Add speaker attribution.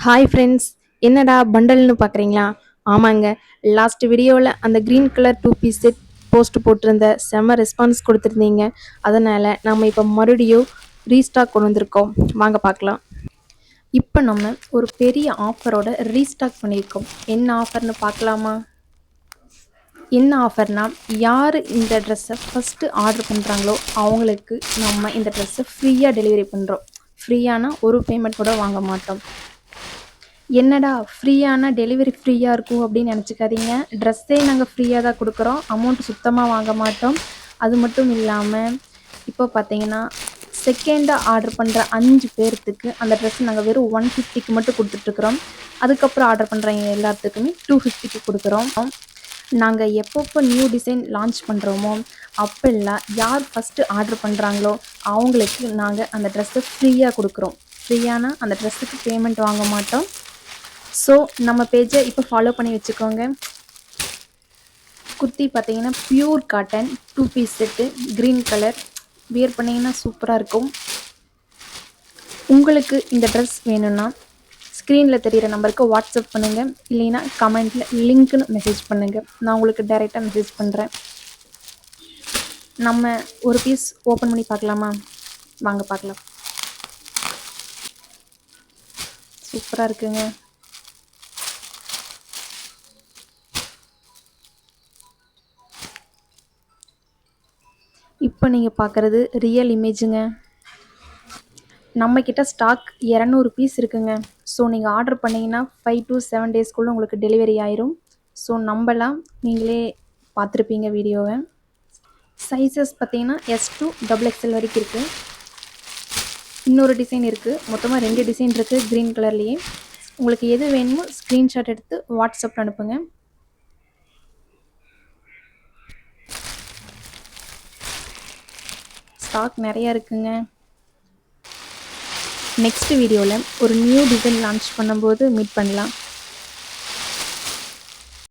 Speaker 1: Hi friends, என்னடா பண்டல்னு பார்க்குறீங்களா? ஆமாங்க, லாஸ்ட் வீடியோவில் அந்த green colour 2 piece set post போட்டிருந்த செம்ம ரெஸ்பான்ஸ் கொடுத்துருந்தீங்க. அதனால் நம்ம இப்போ மறுபடியும் ரீஸ்டாக் கொண்டு வந்திருக்கோம். வாங்க பார்க்கலாம். இப்போ நம்ம ஒரு பெரிய ஆஃபரோட ரீஸ்டாக் பண்ணியிருக்கோம். என்ன ஆஃபர்னு பார்க்கலாமா? என்ன ஆஃபர்னா, யார் இந்த ட்ரெஸ்ஸை ஃபஸ்ட்டு ஆர்டர் பண்ணுறாங்களோ அவங்களுக்கு நம்ம இந்த ட்ரெஸ்ஸை ஃப்ரீயாக டெலிவரி பண்ணுறோம். ஃப்ரீயானா ஒரு பேமெண்ட் கூட வாங்க மாட்டோம். என்னடா ஃப்ரீயான டெலிவரி ஃப்ரீயாக இருக்கும் அப்படின்னு நினச்சிக்காதீங்க. ட்ரெஸ்ஸே நாங்கள் ஃப்ரீயாக தான் கொடுக்குறோம். அமௌண்ட் சுத்தமாக வாங்க மாட்டோம். அது மட்டும் இல்லாமல் இப்போ பார்த்தீங்கன்னா செகண்டாக ஆர்டர் பண்ணுற 5 பேர்த்துக்கு அந்த ட்ரெஸ் நாங்கள் வெறும் 150க்கு மட்டும் கொடுத்துட்ருக்குறோம். அதுக்கப்புறம் ஆர்டர் பண்ணுறவங்க எல்லாத்துக்குமே 250க்கு கொடுக்குறோம். நாங்கள் எப்பப்போ நியூ டிசைன் லான்ச் பண்ணுறோமோ அப்போல்லாம் யார் ஃபஸ்ட்டு ஆர்டர் பண்ணுறாங்களோ அவங்களுக்கு நாங்கள் அந்த ட்ரெஸ்ஸை ஃப்ரீயாக கொடுக்குறோம். ஃப்ரீயானா அந்த ட்ரெஸ்ஸுக்கு பேமெண்ட் வாங்க மாட்டோம். ஸோ நம்ம பேஜை இப்போ ஃபாலோ பண்ணி வச்சுக்கோங்க. குர்த்தி பார்த்தீங்கன்னா pure cotton 2 piece set green colour wear பண்ணிங்கன்னா சூப்பராக இருக்கும். உங்களுக்கு இந்த ட்ரெஸ் வேணும்னா ஸ்க்ரீனில் தெரிகிற நம்பருக்கு வாட்ஸ்அப் பண்ணுங்கள், இல்லைன்னா கமெண்ட்டில் லிங்க்னு மெசேஜ் பண்ணுங்கள். நான் உங்களுக்கு டைரெக்டாக மெசேஜ் பண்ணுறேன். நம்ம ஒரு பீஸ் ஓப்பன் பண்ணி பார்க்கலாமா? வாங்க பார்க்கலாம். சூப்பராக இருக்குங்க. இப்போ நீங்கள் பார்க்குறது ரியல் இமேஜுங்க. நம்மக்கிட்ட ஸ்டாக் 200 பீஸ் இருக்குங்க. ஸோ நீங்கள் ஆர்டர் பண்ணிங்கன்னா 5 to 7 டேஸ்க்குள்ளே உங்களுக்கு டெலிவரி ஆயிரும். ஸோ நம்பலாம், நீங்களே பார்த்துருப்பீங்க வீடியோவை. சைஸஸ் பார்த்தீங்கன்னா S to XXL வரைக்கும் இருக்குது. இன்னொரு டிசைன் இருக்குது. மொத்தமாக 2 டிசைன் இருக்குது க்ரீன் கலர்லேயே. உங்களுக்கு எது வேணுமோ ஸ்க்ரீன்ஷாட் எடுத்து வாட்ஸ்அப்பில் அனுப்புங்க. ஸ்டாக் நிறையா இருக்குங்க. நெக்ஸ்ட் வீடியோவில் ஒரு நியூ டிசைன் லான்ச் பண்ணும்போது மீட் பண்ணலாம்.